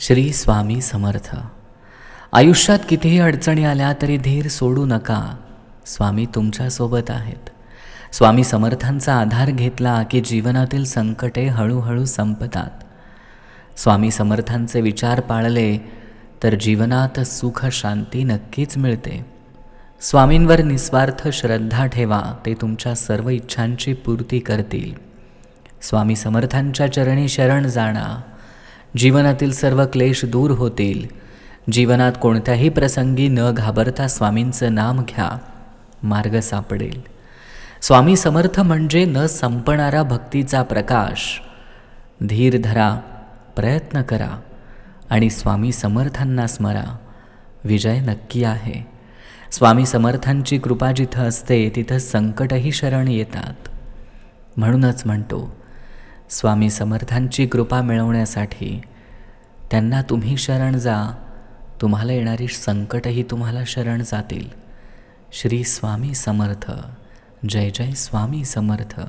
श्री स्वामी समर्थ. आयुष्यात कितीही अडचणी आल्या तरी धीर सोडू नका. स्वामी तुमच्यासोबत आहेत. स्वामी समर्थांचा आधार घेतला की जीवनातील संकटे हळूहळू संपतात. स्वामी समर्थांचे विचार पाळले तर जीवनात सुख शांती नक्कीच मिळते. स्वामींवर निस्वार्थ श्रद्धा ठेवा, ते तुमच्या सर्व इच्छांची पूर्ती करतील. स्वामी समर्थांच्या चरणी शरण जाणा, जीवनातील सर्व क्लेश दूर होतील. जीवनात कोणत्याही प्रसंगी न घाबरता स्वामींचं नाम घ्या, मार्ग सापडेल. स्वामी समर्थ म्हणजे न संपणारा भक्तीचा प्रकाश. धीर धरा, प्रयत्न करा आणि स्वामी समर्थांना स्मरा. विजय नक्की आहे. स्वामी समर्थांची कृपा जिथं असते तिथं संकटही शरण येतात. म्हणूनच म्हणतो, स्वामी समर्थांची कृपा मिळवण्यासाठी त्यांना तुम्ही शरण जा. तुम्हाला येणारी संकटही तुम्हाला शरण जातील. श्री स्वामी समर्थ. जय जय स्वामी समर्थ.